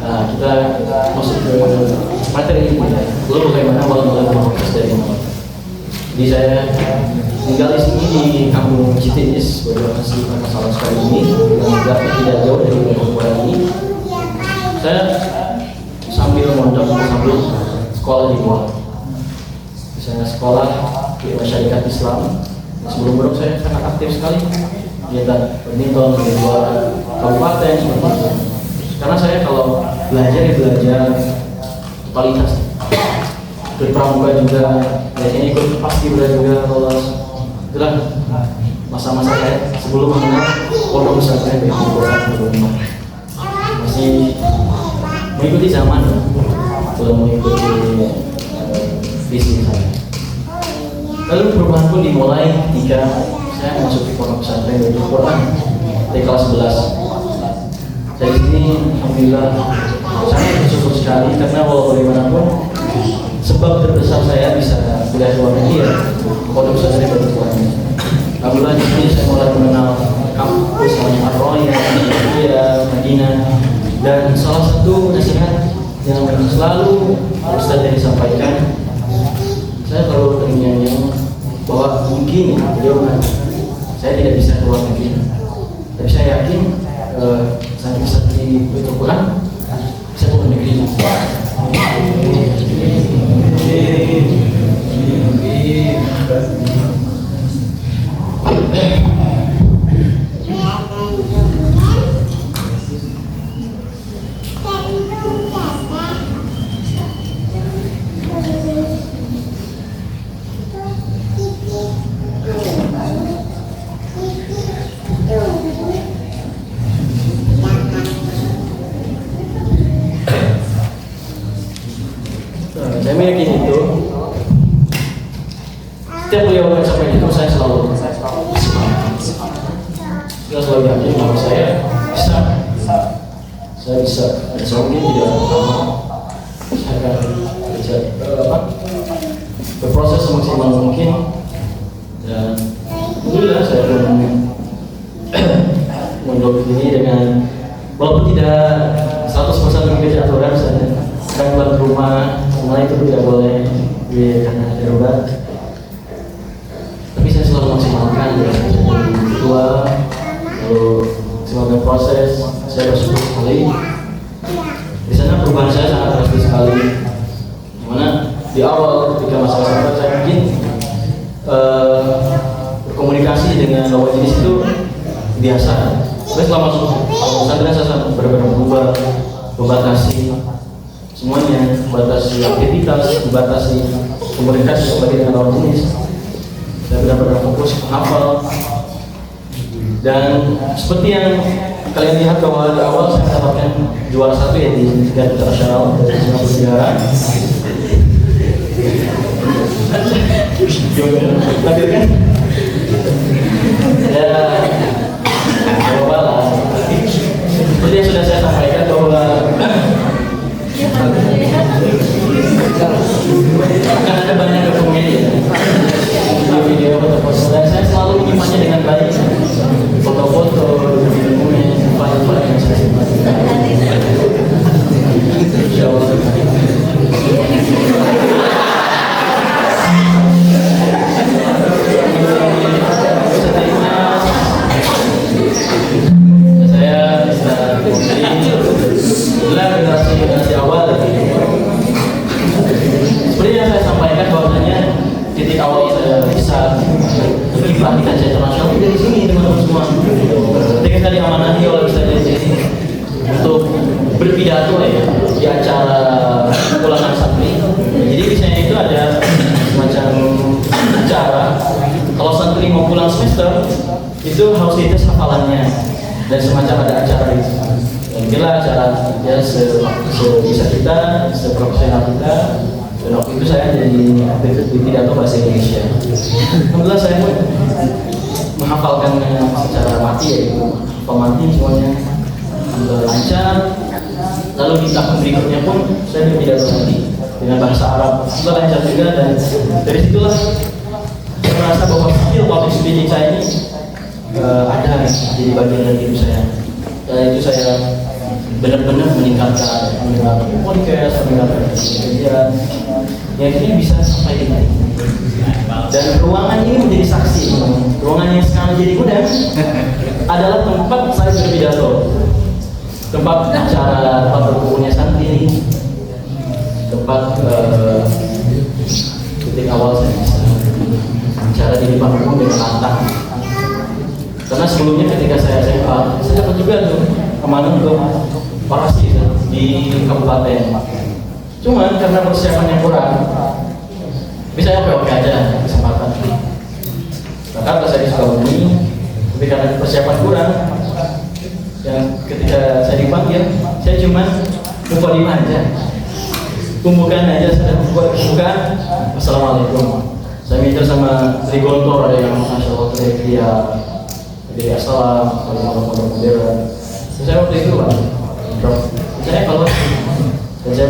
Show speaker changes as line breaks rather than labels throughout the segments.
Nah, kita masuk ke materi ini ya. Lalu bagaimana awal-awal proses dari nol. Jadi saya tinggal di sini di kampung Citiis beberapa masalah sekali ini dan tidak jauh dari perempuan ini. Saya sambil mondok sambil sekolah di bawah. Saya sekolah di masyarakat Islam. Sebelum saya sangat aktif sekali kegiatan badminton di luar kabupaten seperti itu. Karena saya kalau belajar ya belajar totalitas. Berpramuka juga, biasanya ikut paskibra juga lolos. Itulah masa-masa saya sebelum mengenal pondok pesantren di rumah. Masih mengikuti zaman, belum mengikuti visi saya. Lalu perubahan pun dimulai ketika saya masuk di pondok pesantren di Quran di kelas 11. Saya di sini alhamdulillah sangat bersyukur sekali karena walau bagaimanapun sebab terbesar saya bisa kuliah di luar negeri ya pondok pesantren Batu Tuhan. Alhamdulillah di sini saya mulai mengenal kampus namanya Ar-Roya, Madinah, dan salah satu nasihat yang selalu Ustaz yang disampaikan, saya selalu terngiang-ngiang bahwa mungkin beliau saya tidak bisa keluar negeri, tapi saya yakin saya bisa di Quran, bisa keluar negeri. Saya meyakini itu. Setiap beliau mencapai itu, saya selalu semangat. Saya selalu yakin bahwa saya bisa. Saya mungkin tidak lama. Saya akan berproses semaksimal mungkin. Dan alhamdulillah saya pun mondok ini dengan walaupun tidak 100% mengikuti aturan saya. Kan buat rumah, semua itu tidak boleh karena darurat. Tapi saya selalu maksimalkan ya, saya jadi ketua, lalu maksimalkan proses. Saya bersyukur sekali. Di sana perubahan saya sangat drastis sekali. Dimana di awal ketika masa-masa saya mungkin berkomunikasi dengan lawan jenis itu biasa. Tapi setelah masuk pesantren saya benar-benar berubah, membatasi semuanya, membatasi aktivitas, membatasi komunikasi sebagai dengan lawan jenis. Saya benar-benar fokus menghafal. Dan seperti yang kalian lihat bahwa di awal saya mendapatkan juara 1 ya di tingkat internasional dari Singapura negara. Hadir kan? Ya, coba lah. Seperti yang sudah saya sampaikan bahwa akan ada banyak dokumen video foto-foto dan saya selalu menyimpannya dengan baik, foto-foto, dokumen, file-file yang saya simpan. Insyaallah. Saya bisa generasi awal. Seperti yang saya sampaikan bahwasanya titik awal saya bisa berkiprah di kancah internasional itu dari sini teman-teman semua. Ketika saya diamanahi oleh Ustaz dari sini untuk berpidato ya di acara pulangan santri. Jadi biasanya itu ada semacam acara kalau santri mau pulang semester itu harus dites hafalannya dan semacam ada acara itu. Inilah acara ya sebisa kita, seprofesional kita. Dan waktu itu saya jadi di pidato bahasa Indonesia. Alhamdulillah saya pun menghafalkannya secara mati yaitu pemati semuanya lancar. Lalu di tahun berikutnya pun saya berpidato lagi dengan bahasa Arab juga lancar juga, dan dari situlah saya merasa bahwa skill public speaking saya ini ada jadi bagian dari hidup saya. Dan itu saya benar-benar meningkatkan mendengar podcast, mendengar kajian, ya akhirnya bisa sampai ini. Dan ruangan ini menjadi saksi. Ruangan yang sekarang jadi gudang adalah tempat saya berpidato, tempat acara, tempat berkumpulnya santri, tempat titik awal saya bisa bicara di depan umum dengan lantang. Karena sebelumnya ketika saya SMA, saya dapat juga tuh kemana untuk orasi di kabupaten. Cuman karena persiapannya kurang, tapi saya oke aja kesempatan. Maka saya di Sukabumi, tapi karena persiapan kurang, yang ketika saya dipanggil, saya cuma lupa di aja, pembukaan aja, saya buat pembukaan. Assalamualaikum. Saya minta sama Tri Gontor, ada yang Masya Allah dia jadi assalam, kalau modern. Saya waktu itu Pak, saya kalau saya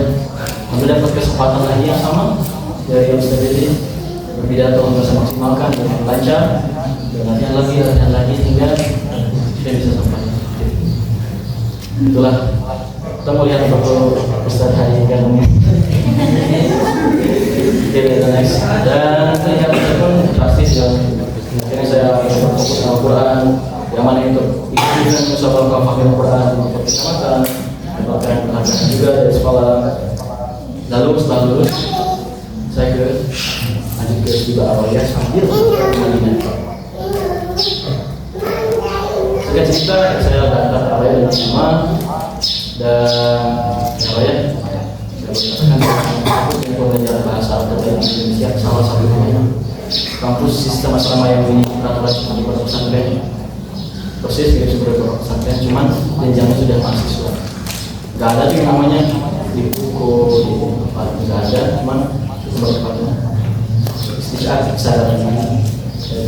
ambil dapat kesempatan lagi yang sama dari Ustaz ini berpidato untuk saya maksimalkan dengan lancar, dan latihan lagi hingga saya bisa sampai. Itulah kita mau lihat foto Ustaz hari ini. Oke, next. Dan terlihat pun drastis ya. Akhirnya saya fokus Al-Quran, yang mana itu ikut musabaqah fahim Al-Quran di kecamatan, mendapatkan penghargaan juga dari sekolah. Lalu setelah lulus, saya lanjut ke Tiba Arwaya sambil Madinah. Singkat cerita, saya datang ke Arwaya dengan semua, dan Arwaya saya berkatakan kampus yang pelajaran bahasa Arab dan Indonesia salah satunya kampus sistem asrama yang ini peraturan seperti pondok pesantren, persis mirip seperti pondok pesantren, cuman jenjangnya sudah mahasiswa. Gak ada tuh yang namanya di buku, di tempat, gak ada, cuman itu tempatnya istirahat kesadaran ini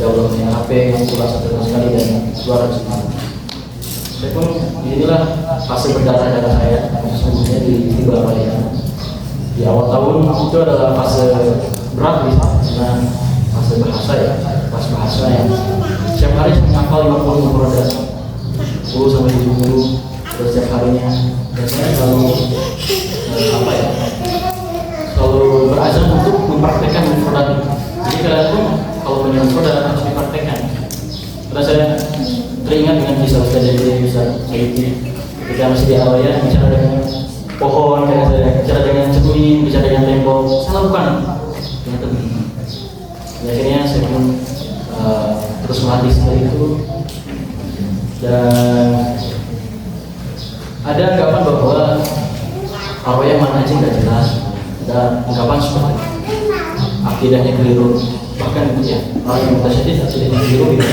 gaulnya HP yang pula satu sekali dan suara semua. Saya pun inilah fase berdarah-darah saya sesungguhnya di Tiba Arwaya. Di awal tahun itu adalah fase berat karena fase bahasa ya, fase bahasa yang setiap hari saya menghafal 50 produk 10 sampai 70 setiap harinya, dan saya selalu selalu berazam untuk mempraktekkan produk. Jadi kalian pun kalau punya produk harus dipraktekkan. Karena saya teringat dengan kisah Ustaz Jadi Ustaz Sayyidi ketika masih di Arwaya bicara dengan pohon, bicara dengan cermin, bicara dengan tembok, saya lakukan dengan teman. Akhirnya saya pun terus melatih seperti itu, dan ada anggapan bahwa Arwaya manhajnya nggak jelas, dan anggapan seperti akidahnya keliru, bahkan itu ya orang yang mutasyadid akidahnya keliru gitu.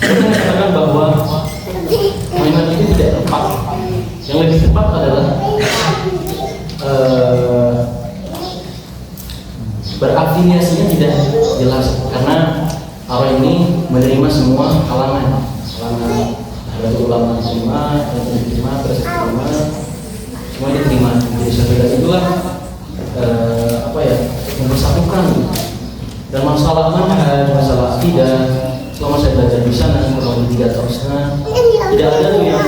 Saya katakan bahwa manhaj ini tidak tepat. Yang lebih tepat adalah berafiliasinya tidak jelas, karena orang ini menerima semua kalangan ada ulama diterima, yang diterima, proses diterima, semua diterima. Jadi sesudah itulah mempersatukan. Dan masalah manhaj, masalah akidah, selama saya belajar di sana kurang lebih 3 tahun setengah, tidak ada tuh yang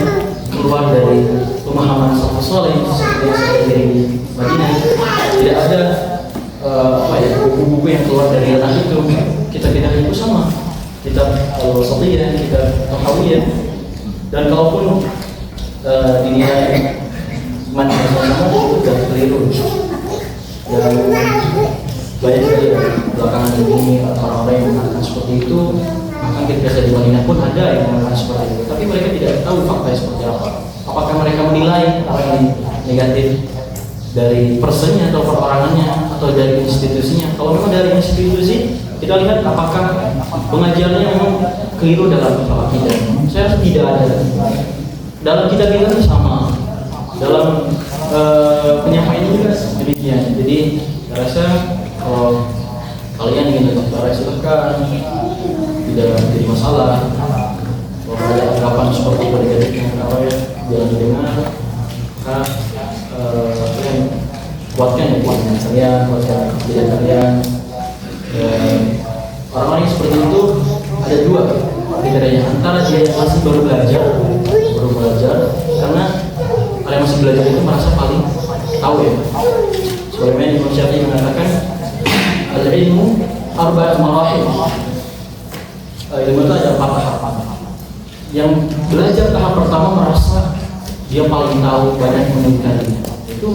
keluar dari pemahaman salafus saleh seperti yang saya dari Madinah. Tidak ada buku-buku yang keluar dari ranah itu. Kita itu sama, kita wasatiyah, kita tahawiyah, dan kalaupun dinilai manhaj sama itu sudah keliru. Dan banyak sekali belakangan ini orang-orang yang mengatakan seperti itu. Bahkan ketika saya di Madinah pun ada yang mengatakan seperti itu, tapi mereka tidak tahu fakta seperti apa. Apakah mereka menilai apa yang negatif dari personnya atau perorangannya atau dari institusinya? Kalau memang dari institusi, kita lihat apakah pengajarnya memang keliru dalam akidah. Saya rasa tidak ada. Dalam kitab itu sama, dalam penyampaian juga demikian. Jadi saya rasa kalau kalian ingin berbicara silahkan, tidak menjadi masalah. Kalau ada anggapan seperti itu negatifnya apa ya, jangan didengar. Maka kalian kuatkan kalian, kuatkan kebijakan kalian. Orang-orang yang seperti itu ada dua kriterianya, antara dia masih baru belajar karena kalian masih belajar itu merasa paling tahu ya. Sebagaimana Imam Syafi'i mengatakan al-ilmu arba'at marahil. Ilmu itu ada 4 tahapan. Yang belajar tahap pertama merasa dia paling tahu, banyak mengingkarinya. Itu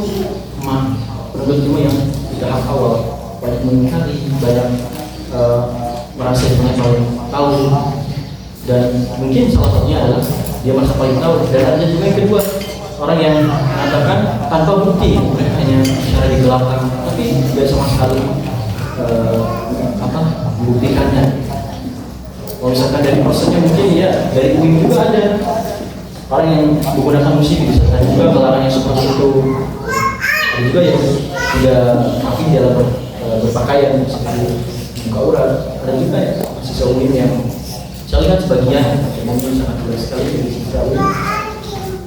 menurut ilmu yang di tahap awal banyak mengingkari, banyak merasa dirinya paling tahu, dan mungkin salah satunya adalah dia merasa paling tahu. Dan ada juga yang kedua, orang yang mengatakan tanpa bukti, hanya secara di belakang, tapi tidak sama sekali membuktikannya. Kalau misalkan dari prosesnya mungkin ya dari UIN juga ada orang yang menggunakan musik bisa, dan juga kelarang yang seperti itu. Ada juga yang tidak aktif dalam berpakaian seperti buka aurat. Ada juga ya siswa UIN yang saya lihat sebagian mungkin sangat berat sekali dari siswa UIN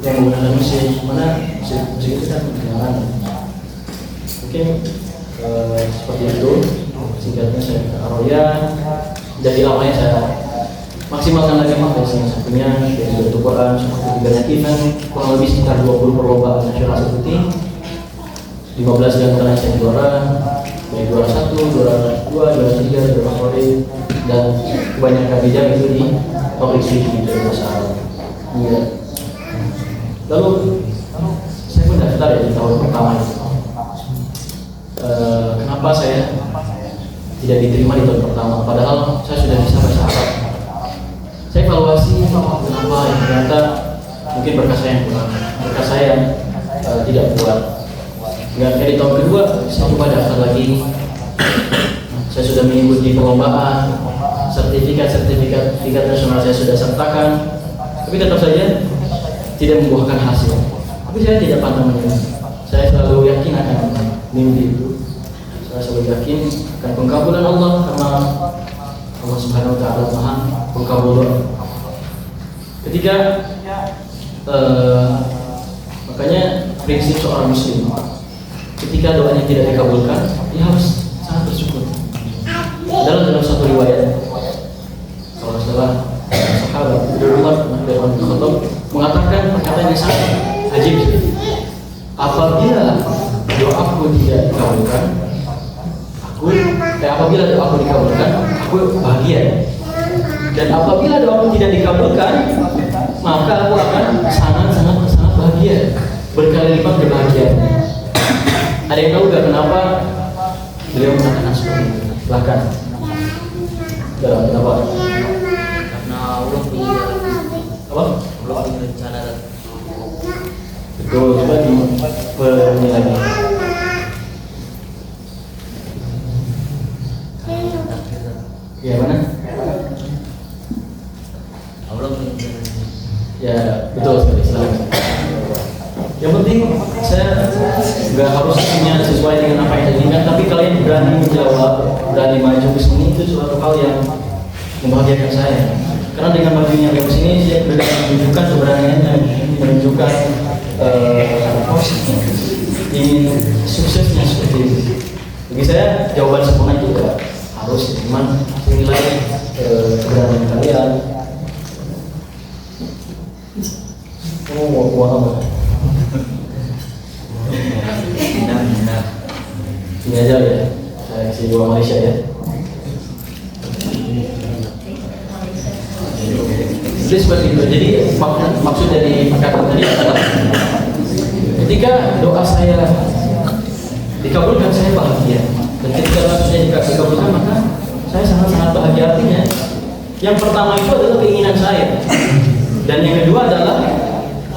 yang menggunakan musik, mana musik itu kan kedengaran. Mungkin seperti itu singkatnya saya Aroya. Jadi awalnya saya maksimalkan lagi yang satunya dari bentuk Quran seperti banyak event, kurang lebih sekitar 20 perlombaan nasional seperti 15 di antaranya saya juara, dari juara 1, juara 2, juara 3, juara favorit, dan kebanyakan bidang itu di public speaking dari bahasa Arab. Ya. Lalu saya pun daftar ya di tahun pertama itu. Kenapa saya tidak diterima di tahun pertama? Padahal saya sudah bisa bahasa Arab. Saya evaluasi kenapa ya, ternyata mungkin berkas saya yang kurang, berkas saya tidak kuat. Di tahun kedua saya coba daftar lagi. Saya sudah mengikuti perlombaan, sertifikat nasional saya sudah sertakan, tapi tetap saja tidak membuahkan hasil. Tapi saya tidak pantang menyerah. Saya selalu yakin akan mimpi itu. Saya selalu yakin akan pengkabulan Allah, karena Allah Subhanahu Wa Taala Maha Pengkabul. Ketika makanya prinsip seorang Muslim, ketika doanya tidak dikabulkan, dia harus sangat bersyukur. Dalam satu riwayat, kalau salah sahabat Umar bin Khattab mengatakan perkataan yang sangat ajib. Apabila doaku tidak dikabulkan, apabila doaku dikabulkan, aku bahagia. Dan apabila doaku tidak dikabulkan, maka aku akan sangat bahagia, berkali lipat kebahagiaan. Ada yang tahu gak kenapa beliau mengatakan seperti itu? Silahkan. Kenapa?
Karena Allah punya
apa?
Allah punya rencana.
Betul, coba penilaian. Ya mana?
Allah punya rencana.
Ya betul sekali. Silakan. Yang penting saya nggak harus punya sesuai dengan apa yang saya inginkan, tapi kalian berani menjawab, berani maju ke sini, itu suatu hal yang membahagiakan saya. Karena dengan majunya ke sini, saya sudah menunjukkan keberaniannya, menunjukkan ingin suksesnya seperti itu. Bagi saya jawaban sempurna itu tidak harus, cuman nilai keberanian kalian. Kamu mau buat apa?
Benar.
Ini aja ya, saya kasih dua Malaysia ya. Jadi seperti itu. Jadi maksud dari perkataan tadi adalah ketika doa saya dikabulkan, saya bahagia. Dan ketika doa saya dikabulkan, maka saya sangat bahagia. Artinya yang pertama itu adalah keinginan saya, dan yang kedua adalah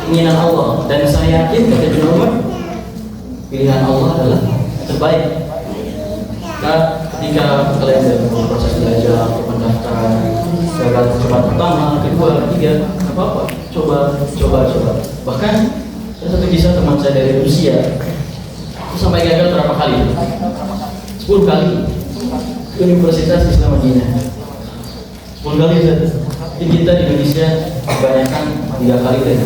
keinginan Allah. Dan saya yakin pilihan Allah adalah terbaik. Nah, ketika kalian dalam proses belajar, pendaftaran, gagal percobaan pertama, kedua, ketiga, nggak apa-apa, coba. Bahkan ada satu kisah teman saya dari Rusia, itu sampai gagal berapa kali? 10 kali. Universitas Islam Madinah. 10 kali saja. Jadi kita di Indonesia kebanyakan 3 kali dan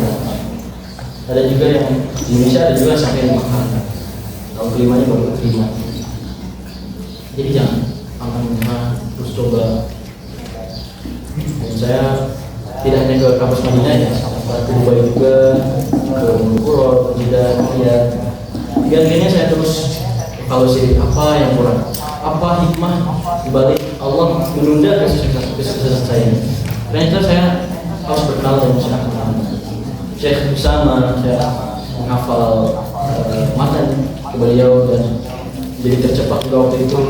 ada juga yang di Indonesia ada juga sampai 5 kali. Tahun kelimanya baru terima. Jadi jangan pantang menyerah, terus coba. Dan saya tidak hanya ke kampus Madinah ya, sempat ke Dubai juga, ke Mukuro, ke Jeddah, ya. Akhirnya saya terus evaluasi apa yang kurang, apa hikmah dibalik Allah menunda kesuksesan saya. Ternyata saya harus berkenal dengan Syekh Usama, saya menghafal matan ke beliau dan jadi tercepat juga waktu itu.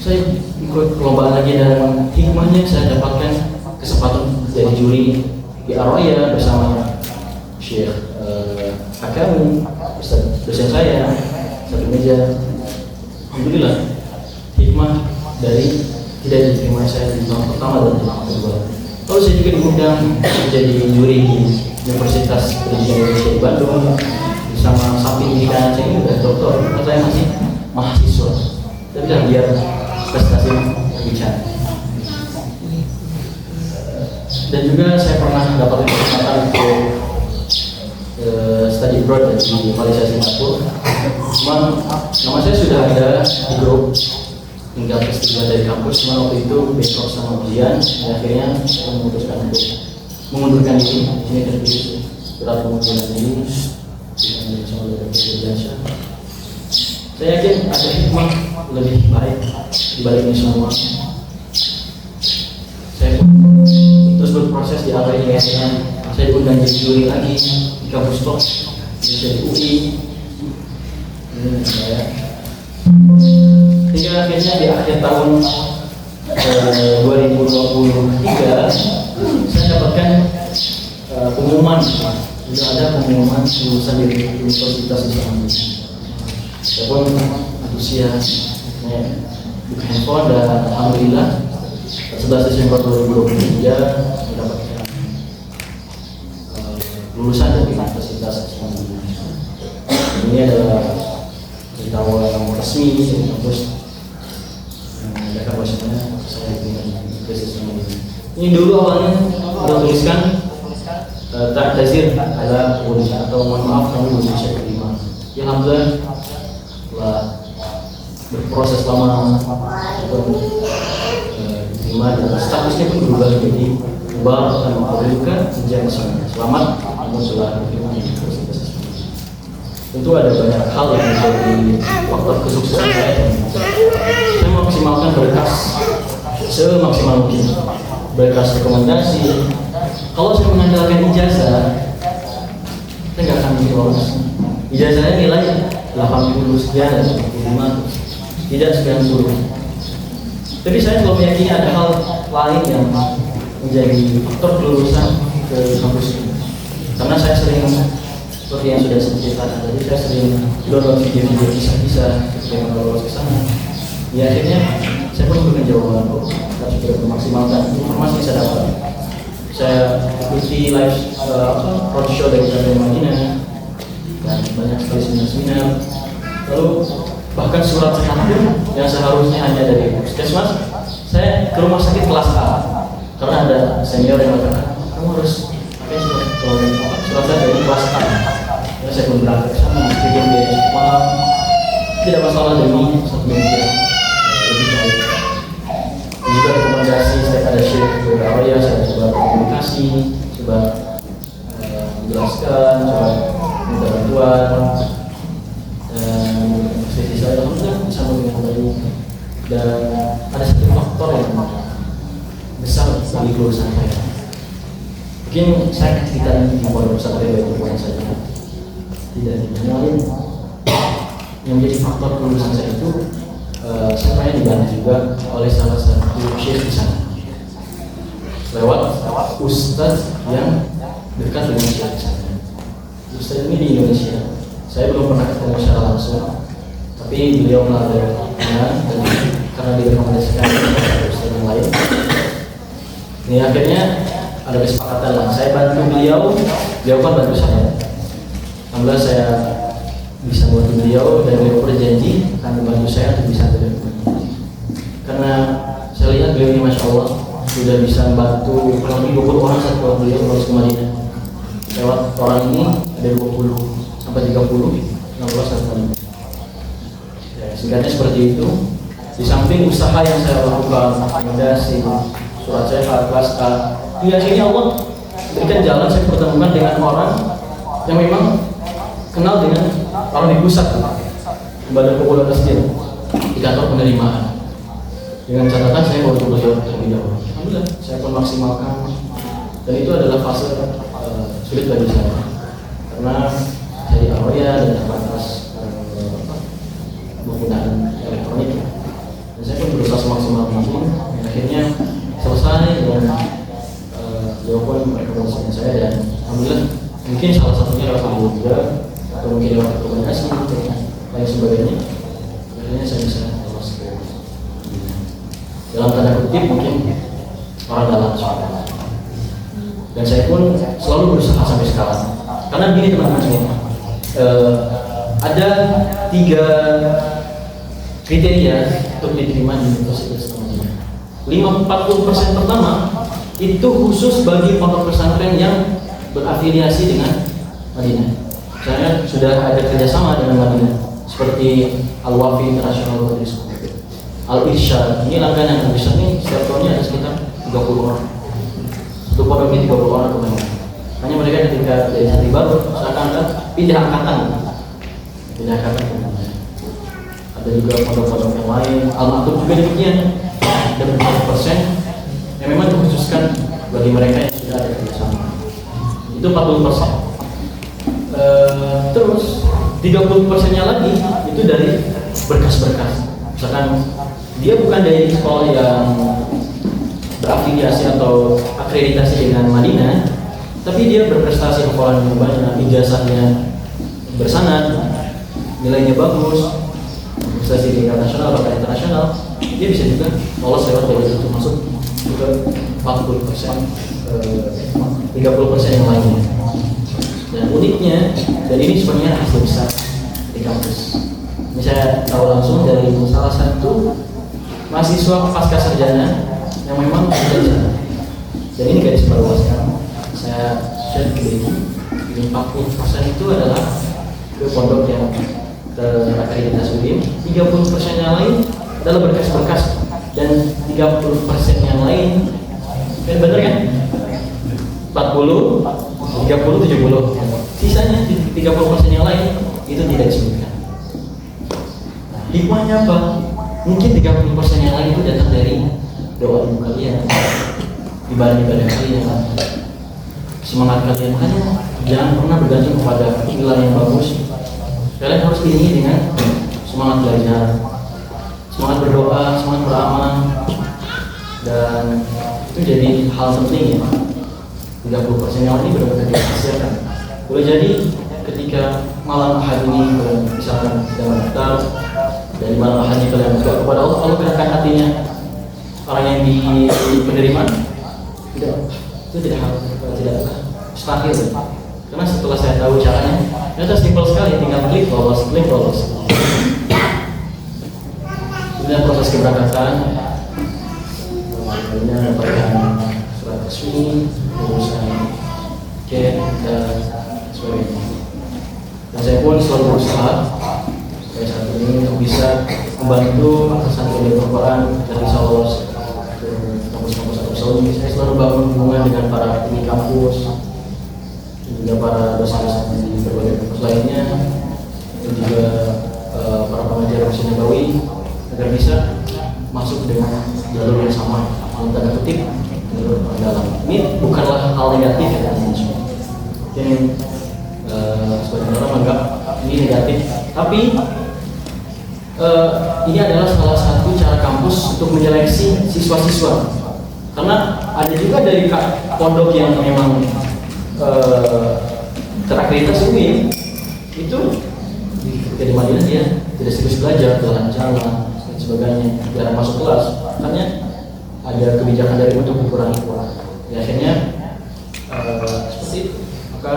Saya ikut perlombaan lagi dan hikmahnya saya dapatkan kesempatan jadi juri di Arroya bersama Syekh Hakami, dosen saya, satu meja. Alhamdulillah, hikmah dari tidak diterima saya di tahun pertama dan tahun kedua. Lalu saya juga diundang menjadi juri di Universitas Pendidikan Indonesia di Bandung bersama samping di kanan saya ini udah doktor, saya masih mahasiswa. Tapi dah biar prestasi berbicara. Dan juga saya pernah dapat kesempatan untuk study abroad di Malaysia, Singapura. Cuman nama saya sudah ada di grup tinggal persetujuan dari kampus. Cuman waktu itu bentrok sama ujian, dan akhirnya saya memutuskan untuk mengundurkan diri. Ini tertulis surat pengunduran diri dengan bersama dengan Indonesia. Saya yakin ada hikmah lebih baik di balik ini semua. Saya pun terus berproses di awal ini. Saya diundang jadi juri lagi di kampus TOP, di UI. Hingga akhirnya di akhir tahun 2023 saya dapatkan pengumuman, sudah ada pengumuman lulusan dari Universitas Islam. Saya pun antusias, buka handphone dan alhamdulillah 11 Desember 2023 mendapatkan lulusan dari Universitas Islam. Ini adalah beritahuan resmi dari kampus. Mereka bahasanya saya dengan Universitas Islam. Ini dulu awalnya ada tuliskan Ta'tazir ala Indonesia atau mohon maaf kami belum bisa terima. Ya alhamdulillah setelah berproses lama untuk diterima dan statusnya pun berubah menjadi ubah dan memperlukan jenjang selamat namun telah diterima di Universitas Islam. Tentu ada banyak hal yang menjadi faktor kesuksesan saya. Saya memaksimalkan berkas semaksimal mungkin, berkas rekomendasi. Kalau saya mengandalkan ijazah, saya nggak akan bisa lolos. Ijazahnya nilai 80 sekian, 85, tidak 90. Tapi saya selalu meyakini ada hal lain yang menjadi faktor kelulusan ke kampus ini. Karena saya sering, seperti yang sudah saya ceritakan tadi, saya sering download video-video kisah-kisah yang lolos ke sana. Ya akhirnya saya pun memberikan jawaban, saya sudah memaksimalkan informasi yang saya dapat. Saya ikuti live roadshow dari Jamiah Madinah dan banyak sekali seminar-seminar. Lalu bahkan surat sehat pun yang seharusnya hanya dari puskesmas, saya ke rumah sakit kelas A karena ada senior yang mengatakan kamu harus pakai surat dari kelas A. Ya, saya pun berangkat ke sana, bikin biaya mahal, tidak masalah demi satu media lebih baik. Juga rekomendasi setiap ada syekh berdakwah, saya coba komunikasi, coba menjelaskan, coba minta bantuan, dan sesi saya alhamdulillah bisa dengan baik. Dan ada satu faktor yang besar bagi kelulusan saya. Mungkin saya cerita ini di pondok pesantren Baitul saja, tidak yang lain. Yang menjadi faktor kelulusan saya itu saya pernah dibantu juga oleh salah satu syekh di sana lewat ustadz yang dekat dengan syekh di sana. Ustadz ini di Indonesia, saya belum pernah ketemu secara langsung, tapi beliau melalui dan karena direkomendasikan oleh ustadz yang lain, ini akhirnya ada kesepakatan lah. Saya bantu beliau, beliau kan bantu saya. Alhamdulillah saya bisa membantu beliau dan beliau berjanji akan membantu saya untuk bisa bergabung. Karena saya lihat beliau ini masya Allah sudah bisa membantu kurang lebih 20 orang saat beliau lulus ke Madinah. Lewat orang ini ada 20 sampai 30, 16 saat Madinah. Ya, singkatnya seperti itu. Di samping usaha yang saya lakukan, rekomendasi, surat saya kelas A, hingga akhirnya Allah ketika jalan saya pertemukan dengan orang yang memang kenal dengan orang di pusat Badan Popularitas Tasdil di kantor penerimaan. Dengan catatan saya mau belajar terlebih dahulu. Alhamdulillah saya pun maksimalkan, dan itu adalah fase sulit bagi saya karena saya di awal ya dan terbatas penggunaan elektronik, dan saya pun berusaha semaksimal mungkin. Akhirnya selesai dan beliau pun merekomendasikan saya, dan alhamdulillah mungkin salah satunya lewat beliau juga atau mungkin lewat rekomendasi dan lain sebagainya. Akhirnya saya bisa lolos ke dalam tanda kutip mungkin orang dalam soal. Dan saya pun selalu berusaha sampai sekarang. Karena begini teman-teman semua, ada 3 kriteria untuk diterima di Universitas Madinah. 40% pertama itu khusus bagi pondok pesantren yang berafiliasi dengan Madinah. Misalnya sudah ada kerjasama dengan Madinah, seperti Al-Wafi International Boarding School, Al-Irsyad. Ini langganan Al-Irsyad ini setiap tahunnya ada sekitar 30 orang. Satu pondok ini 30 orang kebanyakan. Hanya mereka ketika dari santri baru seakan-akan pindah angkatan. Ada juga pondok-pondok yang lain. Al-Maktub juga demikian. Ada beberapa persen yang memang dikhususkan bagi mereka yang sudah ada kerjasama. Itu 40%. Terus 30%-nya lagi itu dari berkas-berkas. Misalkan dia bukan dari sekolah yang berafiliasi atau akreditasi dengan Madinah, tapi dia berprestasi hafalan yang banyak, ijazahnya bersanad, nilainya bagus, prestasi di tingkat nasional bahkan internasional, dia bisa juga lolos lewat jalur itu, masuk ke 40%, 30% yang lainnya. Dan uniknya, dan ini sebenarnya hasil besar di kampus. Ini saya tahu langsung dari salah satu mahasiswa pasca sarjana yang memang sudah di sana. Dan ini garis bawahi saya share ke ini 40% itu adalah ke pondok yang terakreditasi UIN, 30% yang lain adalah berkas-berkas, dan 30% yang lain kan benar kan? 40, 30, 70. Sisanya 30% yang lain itu tidak disebutkan. Hikmahnya apa? Mungkin 30% yang lain itu datang dari doa ibu kalian, ibadah-ibadah kalian, semangat kalian. Makanya jangan pernah bergantung kepada nilai yang bagus. Kalian harus diiringi dengan semangat belajar, semangat berdoa, semangat beramal, dan itu jadi hal penting ya. 30% yang ini benar-benar dihasilkan. Boleh jadi ketika malam ahad ini misalkan sedang mendaftar, dan di malam ahad ini kalian berdoa kepada Allah, Allah gerakkan hatinya orang yang di penerimaan. Tidak, itu tidak mustahil. Karena setelah saya tahu caranya, ternyata simpel sekali, tinggal klik lolos. Kemudian proses keberangkatan, kemudian dapatkan surat resmi, urusan tiket dan sebagainya. Dan saya pun selalu berusaha supaya saat ini untuk bisa membantu santri Al-Quran dan bisa lolos ke kampus-kampus Arab Saudi. Saya selalu bangun hubungan dengan para pendidik kampus dan juga para dosen-dosen di berbagai kampus lainnya, dan juga para pengajar Masjid Nabawi, agar bisa masuk dengan jalur yang sama, tanda kutip jalur dalam. Ini bukanlah hal negatif ya teman-teman semua. Mungkin sebagian orang menganggap ini negatif, tapi ini adalah salah satu cara kampus untuk menyeleksi siswa-siswa. Karena ada juga dari pondok yang memang terakreditasi UIN itu ketika di Madinah dia tidak serius belajar, jalan-jalan dan sebagainya, jarang masuk kelas. Makanya ada kebijakan dari untuk dikurangi kelas. Ya, akhirnya seperti itu. Maka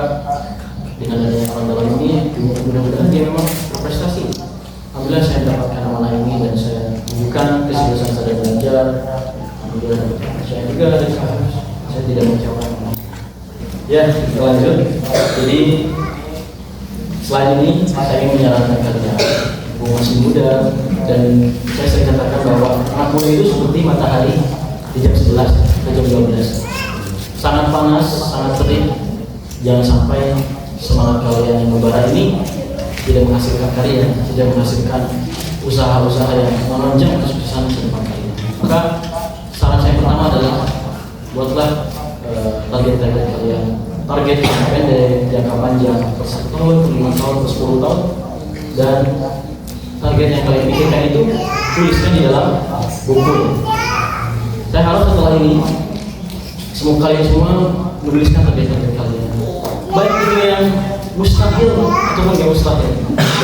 dengan adanya orang dalam ini, mudah-mudahan dia memang berprestasi. Alhamdulillah saya mendapatkan amanah ini dan saya menunjukkan keseriusan saya belajar. Alhamdulillah saya juga ada kampus. Saya tidak mengecewakan. Ya, kita lanjut. Jadi selain ini saya ingin menyarankan kalian, masih muda, dan saya sering katakan bahwa anak muda itu seperti matahari di jam 11 atau jam 12. sangat panas, sangat terik. Jangan sampai semangat kalian yang membara ini tidak menghasilkan karya, tidak menghasilkan usaha-usaha yang menunjang kesuksesan masa depan kalian. Maka saran saya pertama adalah buatlah target-target kalian, target yang pendek, jangka panjang, per 1 tahun, per 5 tahun, per 10 tahun, dan target yang kalian pikirkan itu tuliskan di dalam buku. Saya harap setelah ini kalian semua menuliskan target-target kalian, baik itu yang mustahil ataupun yang mustahil.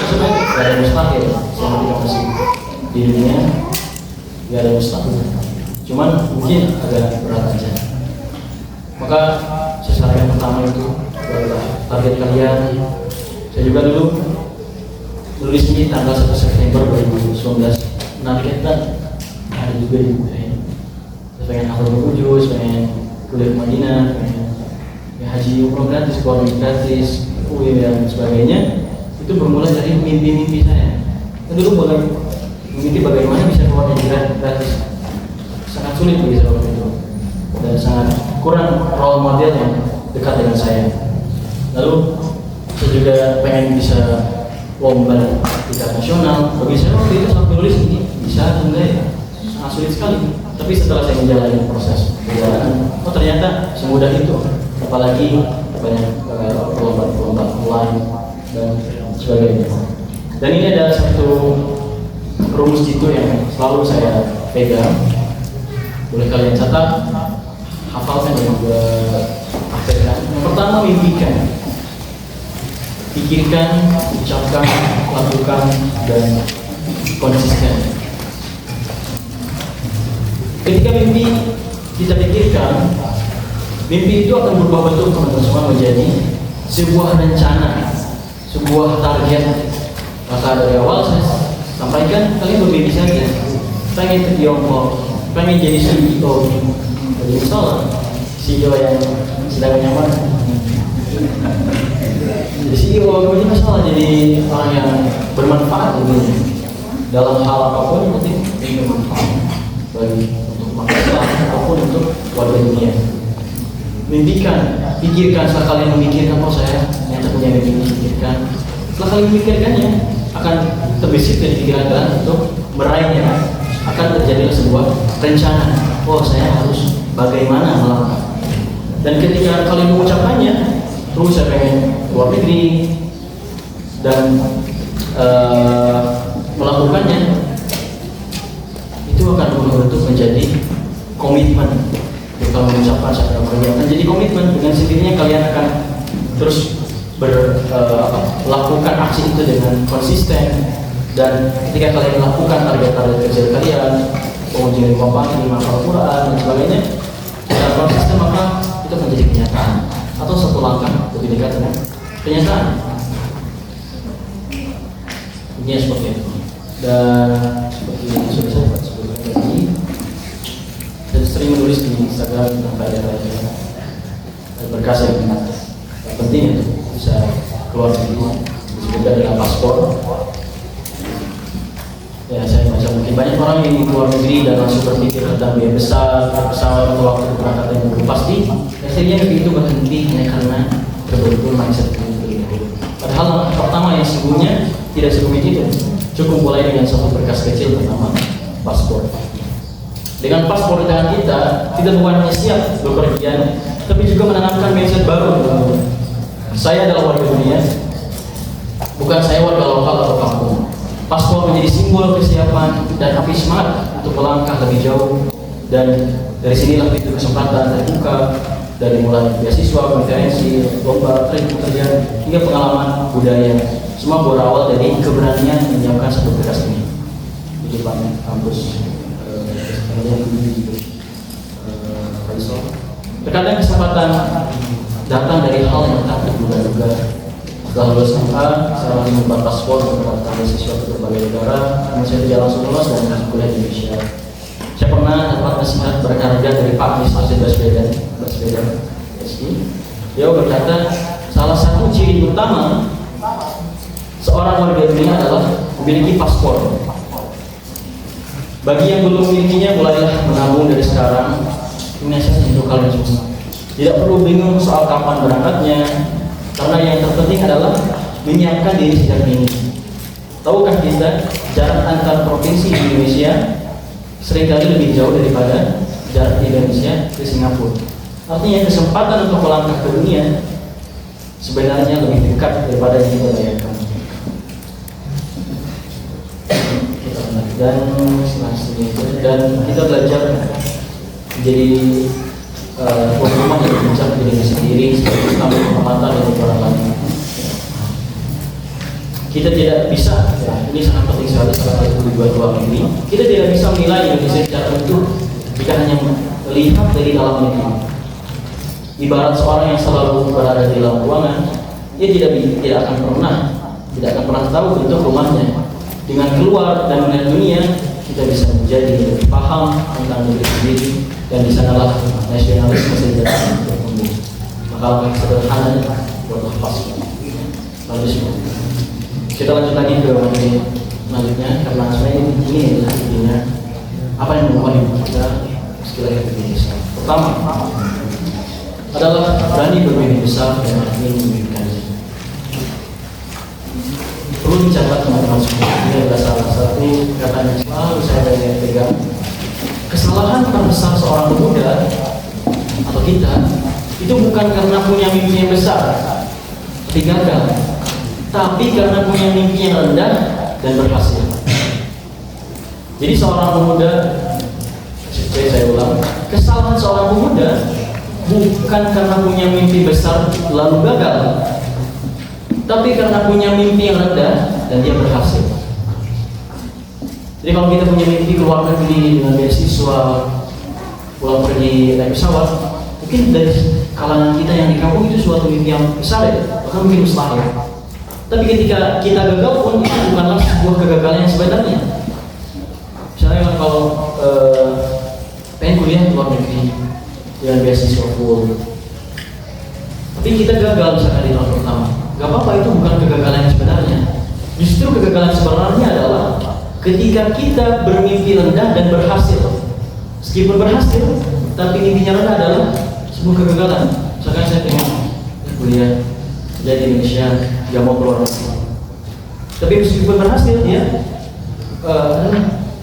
Sebenarnya tidak ada mustahil selama kita masih di dunia, tidak ada mustahil. Cuman mungkin agak berat aja. Maka sasaran yang pertama itu adalah target kalian. Saya juga dulu nulis ini tanggal 1 September 2019. Targetnya ada juga di buku saya. Saya pengen hafal buku juz, pengen kuliah di Madinah, pengen haji umroh gratis, keluar gratis, dan sebagainya. Itu bermula dari mimpi-mimpi saya. Saya dulu mimpi bagaimana bisa keluar haji gratis. Sangat sulit bagi saya waktu itu, dan sangat kurang role model yang dekat dengan saya. Lalu saya juga pengen bisa lomba tingkat nasional. Bagi saya waktu itu saat menulis ini bisa enggak ya? Sangat sulit sekali. Tapi setelah saya menjalani proses perjalanan, oh ternyata semudah itu. Apalagi banyak lomba-lomba online dan sebagainya. Dan ini ada satu rumus jitu yang selalu saya pegang. Boleh kalian catat, hafalkan dan juga praktekkan. Yang pertama, mimpikan, pikirkan, ucapkan, lakukan, dan konsisten. Ketika mimpi kita pikirkan, mimpi itu akan berubah bentuk teman-teman semua menjadi sebuah rencana, sebuah target. Maka dari awal saya sampaikan, kalian bermimpi saja, pengen ke Tiongkok, pengen jadi CEO. Jadi misalnya CEO yang sedang nyaman, jadi CEO ini masalah, jadi orang yang bermanfaat gitu. Dalam hal apapun yang penting bermanfaat bagi untuk masyarakat apapun untuk warga dunia. Mimpikan, pikirkan. Setelah kalian memikirkan, oh saya ternyata punya mimpi, pikirkan. Setelah kalian memikirkannya, akan terbesit dari pikiran kalian untuk meraihnya. Akan terjadi sebuah rencana. Oh saya harus bagaimana melangkah. Dan ketika kalian mengucapkannya, terus saya pengen keluar negeri dan melakukannya, itu akan berbentuk menjadi komitmen. Kalau mengucapkan secara akan jadi komitmen. Dengan sendirinya kalian akan terus melakukan aksi itu dengan konsisten. Dan ketika kalian melakukan target-target kecil kalian, pengujian kompani, menghafal Quran dan sebagainya, secara konsisten, maka itu menjadi kenyataan atau satu langkah lebih dekat dengan kenyataan. Ini seperti itu. Dan seperti yang sudah saya sebutkan tadi, saya sering menulis di Instagram tentang faedah-faedah berkas yang penting untuk bisa keluar negeri, disebutkan dalam paspor. Ya, saya baca mungkin banyak orang yang keluar negeri dan langsung berpikir tentang biaya besar, pesawat atau waktu keberangkatan yang belum pasti. Akhirnya negeri itu berhenti hanya karena terbentur mindset terlebih dahulu. Padahal pertama yang sesungguhnya tidak serumit itu. Cukup mulai dengan satu berkas kecil bernama paspor. Dengan paspor di tangan kita bukan hanya siap bepergian, tapi juga menanamkan mindset baru. Saya adalah warga dunia, bukan saya warga lokal atau kampung. Paspor menjadi simbol kesiapan dan api semangat untuk melangkah lebih jauh. Dan dari sinilah pintu kesempatan terbuka, dari mulai beasiswa, konferensi, lomba, pekerjaan, hingga pengalaman budaya. Semua berawal dari keberanian menyiapkan satu berkas ini di depan kampus. Terkadang kesempatan datang dari hal yang tak terduga-duga. Setelah lulus SMA, saya langsung membuat paspor untuk mendaftar beasiswa ke berbagai negara. Namun saya tidak langsung lulus dan langsung kuliah di Indonesia. Saya pernah dapat nasihat berharga dari Pak Anies Baswedan, Dia berkata, salah satu ciri utama seorang warga dunia adalah memiliki paspor. Bagi yang belum memilikinya, mulailah menabung dari sekarang. Ini nasihat untuk kalian semua. Tidak perlu bingung soal kapan berangkatnya, karena yang terpenting adalah menyiapkan diri sejak dini. Tahukah kita jarak antar provinsi di Indonesia seringkali lebih jauh daripada jarak di Indonesia ke Singapura. Artinya kesempatan untuk melangkah ke dunia sebenarnya lebih dekat daripada yang kita bayangkan. Dan kita belajar menjadi tuan rumah yang bijak diri sendiri sebagai tamu kehormatan dari orang lain. Kita tidak bisa, ini sangat penting sekali salah satu tujuan luar negeri. Kita tidak bisa menilai Indonesia secara utuh jika hanya melihat dari dalam negeri. Ibarat seorang yang selalu berada di dalam ruangan, dia tidak akan pernah tahu bentuk rumahnya. Dengan keluar dan melihat dunia, kita bisa menjadi lebih paham tentang diri sendiri, dan di sanalah nasionalisme sejati bertumbuh. Maka langkah sederhana buatlah pas. Lalu kita lanjut lagi ke materi selanjutnya, karena sebenarnya ini adalah intinya apa yang membuat kita sekali lagi lebih besar. Pertama adalah berani bermimpi besar dan ingin memimpikannya. Perlu dicatat teman-teman semua, ini adalah salah satu kata yang selalu saya pegang. Kesalahan terbesar seorang pemuda atau kita itu bukan karena punya mimpi yang besar tapi gagal, tapi karena punya mimpi yang rendah dan berhasil. Jadi seorang pemuda, saya ulang, kesalahan seorang pemuda bukan karena punya mimpi besar lalu gagal, tapi karena punya mimpi yang rendah dan dia berhasil. Jadi kalau kita punya mimpi keluar negeri dengan beasiswa, pulang pergi naik pesawat, mungkin dari kalangan kita yang di kampung itu suatu mimpi yang besar ya, bahkan mungkin mustahil. Tapi ketika kita gagal pun itu bukanlah sebuah kegagalan yang sebenarnya. Misalnya kalau pengen kuliah di luar negeri dengan beasiswa full, tapi kita gagal misalkan di tahun pertama, gak apa-apa, itu bukan kegagalan yang sebenarnya. Justru kegagalan sebenarnya adalah ketika kita bermimpi rendah dan berhasil. Meskipun berhasil, tapi mimpinya rendah adalah sebuah kegagalan. Misalkan saya pengen kuliah di Indonesia, gak mau keluar negeri, tapi meskipun berhasil, dia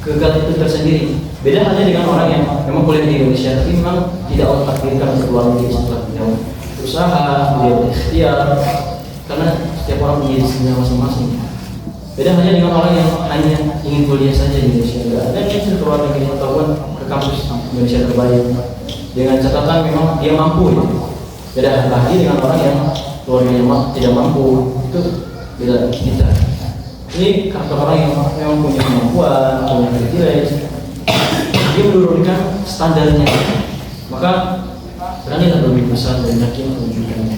gagal itu tersendiri. Beda halnya dengan orang yang memang kuliah di Indonesia, tapi memang tidak Allah takdirkan untuk keluar negeri setelah punya usaha, dia berikhtiar, karena setiap orang punya rezekinya masing-masing. Beda halnya dengan orang yang hanya ingin kuliah saja di Indonesia, enggak ada yang ingin keluar negeri ataupun ke kampus Indonesia terbaik dengan catatan memang dia mampu ya. Beda lagi dengan orang yang keluarganya tidak mampu, itu beda kita. Ini karakter orang yang memang punya kemampuan, punya privilege, dia menurunkan standarnya, maka beranilah lebih besar dan yakin menunjukkannya.